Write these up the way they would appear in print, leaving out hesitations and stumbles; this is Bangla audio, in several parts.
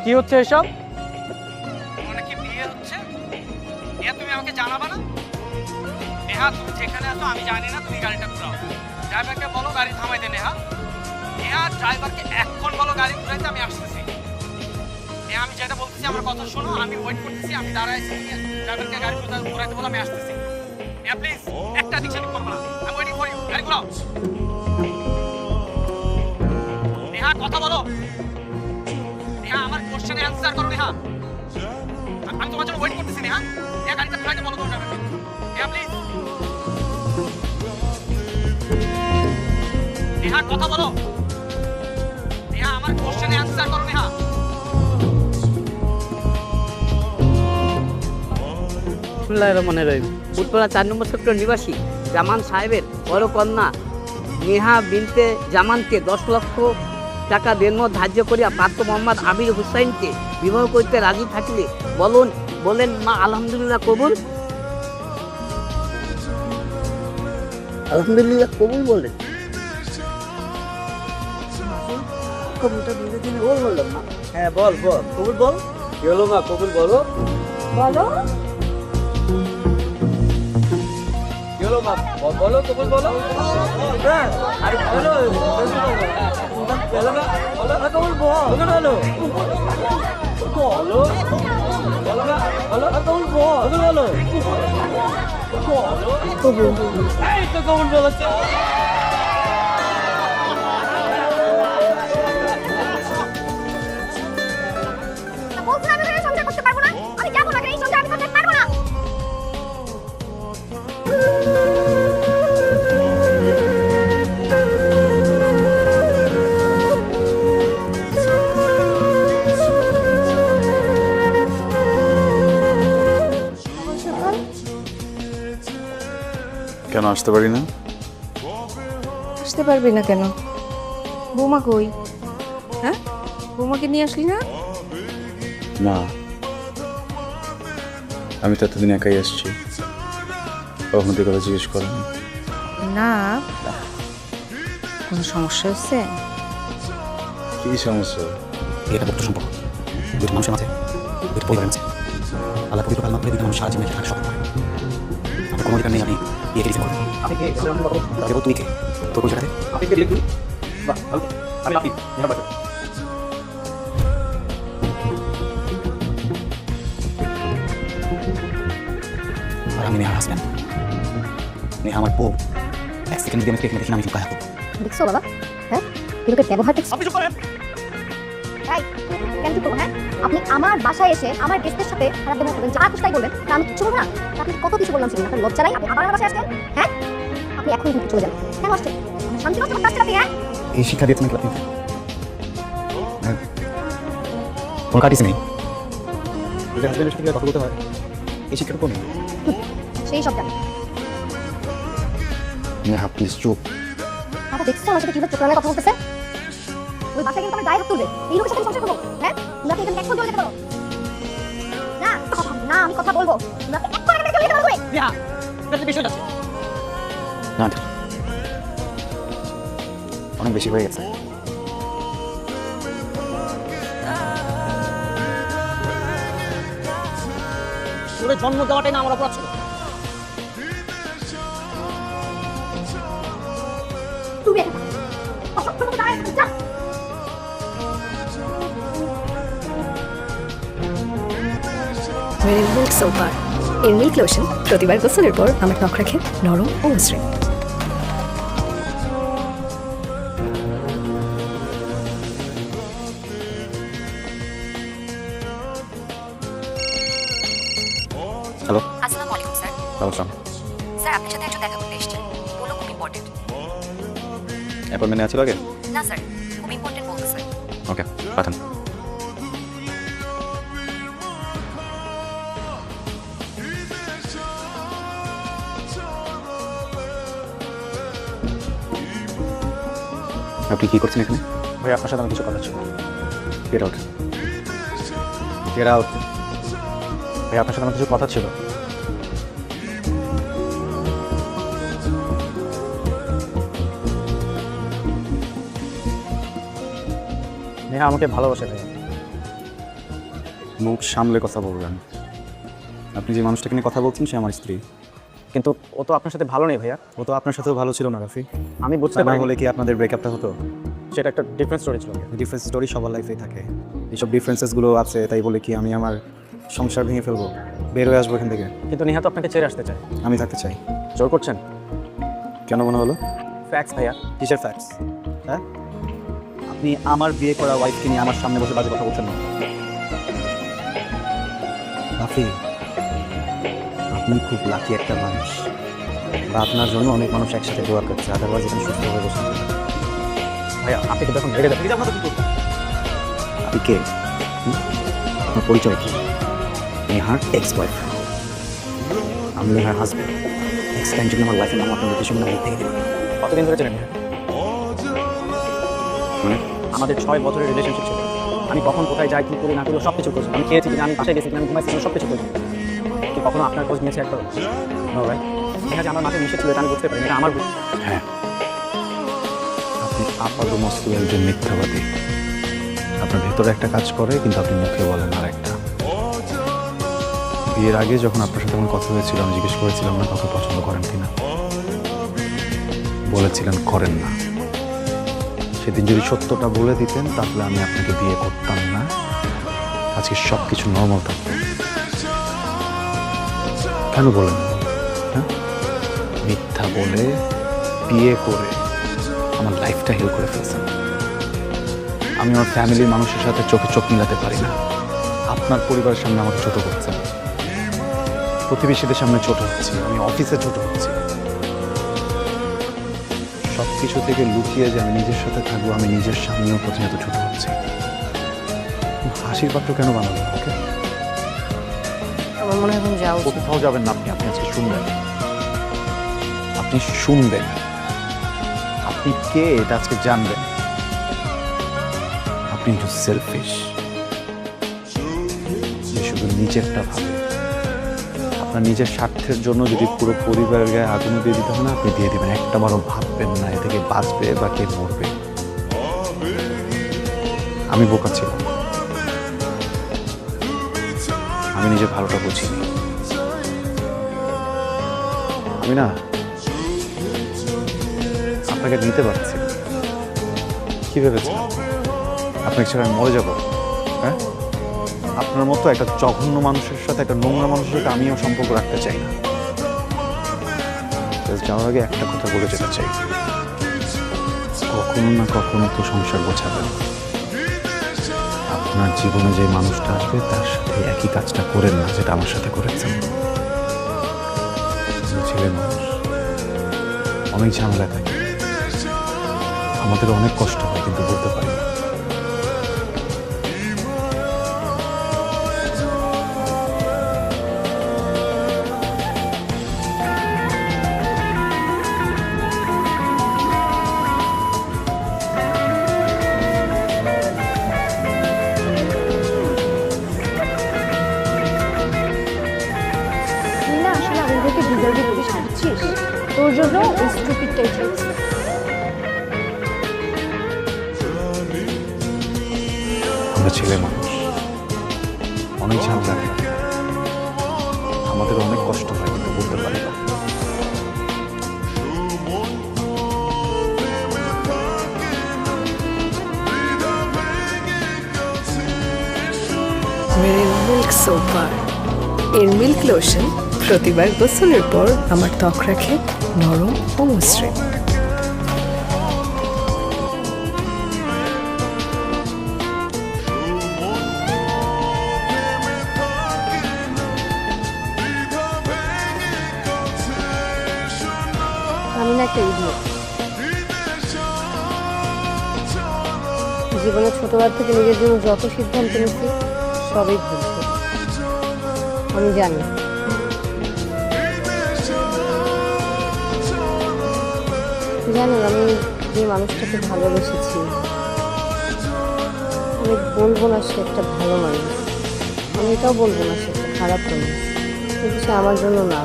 কি হচ্ছে এসব? মানে কি বিয়ে হচ্ছে? নেহা তুমি আমাকে জানাবা না? নেহা তুমি যেখানে আছো আমি জানি না, তুমি গাড়িটা ঘুরাও। ড্রাইভারকে বলো গাড়ি থামাই দে। নেহা নেহা ড্রাইভারকে এখন বলো গাড়ি ঘুরাইতে, আমি আসতেছি। নেহা আমি যেটা বলতেছি আমার কথা শোনো, আমি ওয়েট করতেছি, আমি দাঁড়াইছি, ড্রাইভারকে গাড়ি ঘুরাইতে বলো, আমি আসতেছি। নেহা প্লিজ একটা দিক সেদিক করবো না, আমি ওয়েটিং ফর ইউ। গাড়ি ঘুরাও। নেহা কথা বলো। নেহা আমার কোশ্চেনে অ্যানসার করো। নেহা আমি তোমার জন্য ওয়েট করতেছি। নেহা নেহা গাড়িটা ঘুরাইতে বলো তোমার ড্রাইভারকে। নেহা প্লিজ। নেহা কথা বলো। নেহা আমার কোশ্চেনে অ্যানসার করো। নেহা বিসমিল্লাহির রহমানির রহিম। উত্তরা 4 নম্বর সেক্টর নিবাসী জামান সাহেবের বড় কন্যা নেহা বিনতে জামানকে 10 লক্ষ টাকা দেনমত ধার্য করিয়া পাত্র মোহাম্মদ আমির হুসাইনকে বিবাহ করতে রাজি থাকলে বলেন মা আলহামদুলিল্লাহ কবুল। আলহামদুলিল্লাহ কবুল বলেন। কবুলটা দিলে দিনে বললাম না। হ্যাঁ বল কবুল বল। কি হলো মা, কবুল বলো। বলো বলো কবুল বলো। আরে বলো বলো না, বলো না কবুল বলো না, বলো বলো বলো না, বলো না কবুল বলো বলো কবুল। এই তো কবুল বলেছে। বলছিলাম আমি তোকে সংসার করতে পারবো না, আমি যাবো না, এই সংসার আমি করতে পারবো না। কেন আসতে পারি না? আসতে পারবি না কেন? বৌমা কই? হ্যাঁ, বৌমাকে নিয়ে আসলি না? না, আমি তো এতদিন একাই আসছি, কখন তুই কথা জিজ্ঞেস করেনি। না, কোনো সমস্যা হচ্ছে? কি সমস্যা? এটা বক্ত সম্পর্ক দুটো মানুষের মাঝে, দুটো পরিবারের মাঝে আল্লাহ পবিত্র কালমা করে দুটো মানুষ সারা জীবনে থাকা শক্ত হয়। আমার কোনো অধিকার নেই আমি বিয়ে রিসিভ করবো। তাহলে তুই কে? তোর পরিচয়টা দে। আমি আপনি আর আমি নেহার হাসবেন্ড। নেহা আমার বউ। এক সেকেন্ড দিয়ে আমি এখানে দেখি না, আমি চুপ কায়া দেখছো বাবা? হ্যাঁ, এগুলোকে ব্যবহার দেখছো? আপনি চুপ করেন। তাই কেন চুপ করবো? হ্যাঁ, আপনি আমার বাসায় এসে আমার গেস্টের সাথে খারাপ ব্যবহার করবেন, যা খুশি তাই বলবেন, তা আমি কিছু বলবো না? আপনি কত কিছু বললাম সেদিন, আপনার লজ্জা নাই? আপনি আবার আমার বাসায় আসছেন? হ্যাঁ, আপনি এখন কিন্তু চলে যান। কেন আসছেন? শান্তি নষ্ট করতে আসছেন আপনি? হ্যাঁ, এই শিক্ষা দিয়েছেন কি আপনি? কোনো কাটিস নেই। যদি হাজবেন্ডের সাথে কথা বলতে হয়, এই শিক্ষাটা কোন? সেই সব জানি। নেহা প্লিজ চুপ। বাবা দেখছো আমার সাথে কিভাবে চোখরাঙায় কথা বলতেছে? ওই বাসায় কিন্তু আমার গায়ে হাত তুলবে, এই লোকের সাথে সংসার করবো? হ্যাঁ, তুমি আপনি এখানে এক চলে যেতে পারো না? না, আমি কথা বলবো, তুমি আপনি এক করে চলে যেতে পারবে। নেহা, এটা বিষয় আছে। না, অনেক বেশি হয়ে গেছে। তোর জন্ম দেওয়াটাই না আমার অপরাধ ছিল। তুমি এখানে অসভ্য মতো দাঁড়ায় আছো, যা। মিল্ক সোপার এর মিল্ক লোশন প্রতিবার গোসলের পর আমার ত্বক রাখে নরম ও মসৃণ। হ্যালো। আসসালামু আলাইকুম স্যার। নমস্কার। স্যার আপনার সাথে একজন দেখা করতে এসেছেন, বলো খুব ইম্পর্টেন্ট। অ্যাপয়েন্টমেন্ট নেওয়া ছিল আগে? না স্যার, খুব ইম্পর্টেন্ট বলতে স্যার। ওকে, পাঠান। আপনি কি করছেন এখানে? ভাই আপনার সাথে আমি কিছু কথা ছিল। Get out. Get out. ভাই আপনার সাথে আমার কিছু কথা ছিল। নেহা আমাকে ভালোবাসে ভাই। মুখ সামলে কথা বলবেন। আপনি যে মানুষটাকে নিয়ে কথা বলছেন সে আমার স্ত্রী। কিন্তু ও তো আপনার সাথে ভালো নেই ভাইয়া। ও তো আপনার সাথেও ভালো ছিল না রাফি। আমি বুঝতে না পারি হলে কি আপনাদের ব্রেকআপটা হতো? সেটা একটা ডিফারেন্ট স্টোরি ছিল। ডিফারেন্স স্টোরি সবার লাইফেই থাকে। এইসব ডিফারেন্সেসগুলো আছে তাই বলে কি আমি আমার সংসার ভেঙে ফেলবো, বের হয়ে আসবো এখান থেকে? কিন্তু নেহা তো আপনাকে ছেড়ে আসতে চায়। আমি থাকতে চাই। জোর করছেন? কেন মনে হলো? ফ্যাক্টস ভাইয়া। কিসের ফ্যাক্টস? হ্যাঁ, আপনি আমার বিয়ে করা ওয়াইফকে নিয়ে আমার সামনে বসে বাজে কথা বলছেন না। রাফি, আপনি খুব লাকি একটা মানুষ, বা আপনার জন্য অনেক মানুষ একসাথে দোয়া করছে, আদারওয়াইজ এখানে সুস্থ হয়ে বসে থাকতে পারে। ভাইয়া আপনি কিন্তু এখন রেগে যাবেন। আপনার কি করবেন? আপনি কে? আপনার পরিচয় কি? নেহার এক্স বয়ফ্রেন্ড। আমি নেহার হাজব্যান্ড। নেক্সট টাইম যদি আমার লাইফে নাম আপনার কিছু মনে থেকে দেবেন। কতদিন ধরে চেনেন? মানে আমাদের 6 বছরের রিলেশনশিপ ছিল। আমি কখন কোথায় যাই, কি করি না করি সব কিছু করছি। আমি খেয়েছি কিনা, আমি বাসায় গেছি কিনা, আমি ঘুমাইছি কিনা, সব কিছু করছি। কি কখনো আপনার খোঁজ নিয়েছে একবার? নো ভাই। ঠিক আছে, আমার মাঝে মিশে ছিল, এটা আমি বুঝতে পারি। এটা আমার ভুল। হ্যাঁ, আপনি আপাতত মস্ত একজন মিথ্যাবাদী। আপনার ভেতরে একটা কাজ করে কিন্তু আপনি মুখে বলেন আর একটা। বিয়ের আগে যখন আপনার সাথে আমার কথা হয়েছিল আমি জিজ্ঞেস করেছিলাম না কাউকে পছন্দ করেন কিনা, বলেছিলেন করেন না। সেদিন যদি সত্যটা বলে দিতেন তাহলে আমি আপনাকে বিয়ে করতাম না, আজকে সব কিছু নর্মাল থাকতো। কেন বলেন না? হ্যাঁ, মিথ্যা বলে বিয়ে করে আমার লাইফটা হেল করে ফেলছেন। আমি আমার ফ্যামিলির মানুষের সাথে চোখে চোখ মিলাতে পারি না। আপনার পরিবারের সামনে আমাকে ছোট করছেন, প্রতিবেশীদের সামনে ছোট হচ্ছি, আমি অফিসে ছোট হচ্ছি। সব কিছু থেকে লুকিয়ে যে আমি নিজের সাথে থাকবো, আমি নিজের সামনেও প্রতিনিয়ত ছোট হচ্ছি। হাসির পাত্র কেন বানাবো ওকে? আমার মনে হয় এখন যাও। কোথাও যাবেন না আপনি, আপনি আজকে শুনবেন। আপনি শুনবেন, আপনি কে এটা আজকে জানবেন। আপনি একটু সেলফিশ, যে শুধু নিজেরটা ভাবে। আপনার নিজের স্বার্থের জন্য যদি পুরো পরিবারের গায়ে আগুন দিয়ে দিতে হয় না, আপনি দিয়ে দেবেন। একটা বারও ভাববেন না এ থেকে বাঁচবে বা কে মরবে। আমি বোকা ছিলাম, আমি নিজের ভালোটা বুঝিনি। আমি না আপনাকে নিতে পারছি। কি ভেবেছেন আপনাকে ছাড়া আমি মরে যাবো? হ্যাঁ, আপনার মতো একটা জঘন্য মানুষের সাথে, একটা নোংরা মানুষের সাথে আমিও সম্পর্ক রাখতে চাই না। যাওয়ার আগে একটা কথা বলে যেতে চাই, কখনো না কখনো তো সংসার গোছাবেন। আপনার জীবনে যে মানুষটা আসবে তার সাথে একই কাজটা করেন না যেটা আমার সাথে করেছেন। ছেলে মানুষ, অনেক ঝামেলা থাকে, আমাদের অনেক কষ্ট হয় কিন্তু বলতে পারি না। তুই না আসলে আমাদেরকে ডিজার্ভ করিস, বুঝছিস? তোর জন্য এই স্টুপিডটাই চলছে। আমরা ছেলে মানুষ, অনেক ঝামেলা থাকে, আমাদের অনেক কষ্ট হয় কিন্তু বলতে পারি না। মেরে মিল্ক সোপার এর মিল্ক লোশন প্রতিবার গোসলের পর আমার ত্বক রাখে নরম ও মসৃণ। আমি না একটা ইডিয়েট। জীবনে ছোটবেলা থেকে নিজের জন্য যত সিদ্ধান্ত নিয়েছি সবই ভুল ছিল। আমি জানি জানো আমি যে মানুষটাকে ভালোবেসেছি, আমি বলবো না সে একটা ভালো মানুষ, আমি এটাও বলবো না সে খারাপ নয়, কিন্তু সে আমার জন্য না,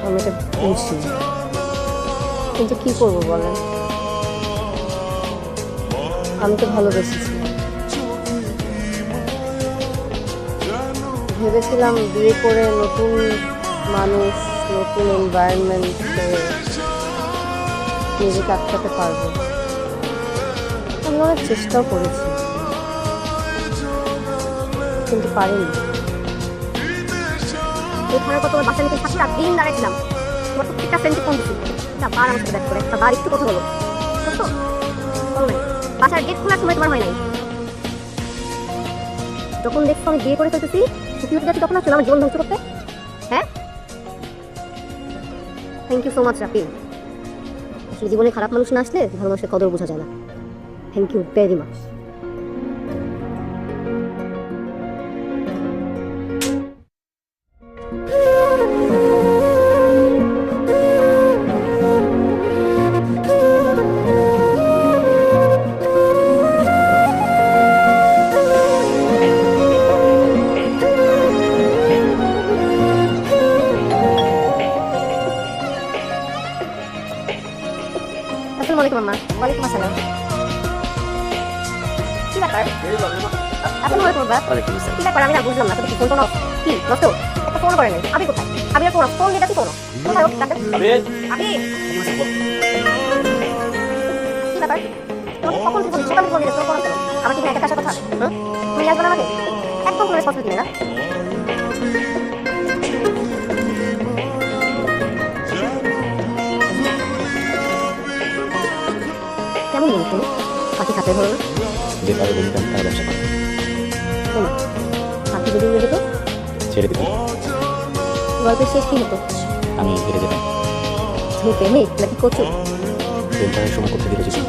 আমি এটা বুঝছি। কিন্তু কি করব বলেন, আমি তো ভালোবেসেছি। ভেবেছিলাম বিয়ে করে নতুন মানুষ, নতুন এনভায়রনমেন্টে নিজেকে আটকাতে পারবো। আমি অনেক চেষ্টাও করেছি, কিন্তু পারিনি। এখানে তো তোমার বাসা নিতে সাতটা দিন দাঁড়িয়েছিলাম, তোমার প্রত্যেকটা ফ্রেন্ডকে ফোন দিচ্ছি, একটা বার আমার সাথে ব্যাক করে, একটা বার একটু কথা বলো, বুঝছো? বলো নাই, বাসার গেট খোলার সময় তোমার হয় নাই। যখন দেখছো আমি বিয়ে করে ফেলতেছি, সুখী হতে যাচ্ছি, তখন আসলে আমার জীবন ধ্বংস করতে। হ্যাঁ, thank you so much Rafi. আসলে জীবনে খারাপ মানুষ না আসলে ভালোবাসার কদর বোঝা যায় না। Thank you very much. আসসালামু আলাইকুম আম্মা। ওয়ালাইকুম আসসালাম। কি ব্যাপার? আসসালামু আলাইকুম বাবা। ওয়ালাইকুম আসসালাম। কি ব্যাপার আমি না বুঝলাম না, তুমি কি ফোন টোন কি নষ্ট? একটা ফোন করেন আবি কোথায়? আবি ফোন ফোন দিতে কি করো? কোথায় ও? আবি কি ব্যাপার? তোমাকে কখন ফোন সকালে ফোন দিতে ফোন করো? আমার কি একটা কাছে কথা? তুমি আসবে না আমাকে? একদম কোনো রেসপন্স দিলে না। কেমন মনে তুমি? কাকে খাতে ধরো না? যে কারো ভূমিকা তার ব্যবসা করে শোনো, আপনি যদি উড়ে যেত ছেড়ে দিতে গল্পের শেষ কি হতো? আমি হেরে যেতাম। তুমি প্রেমিক নাকি কচু? প্রেম করার সময় করতে দিলে যদি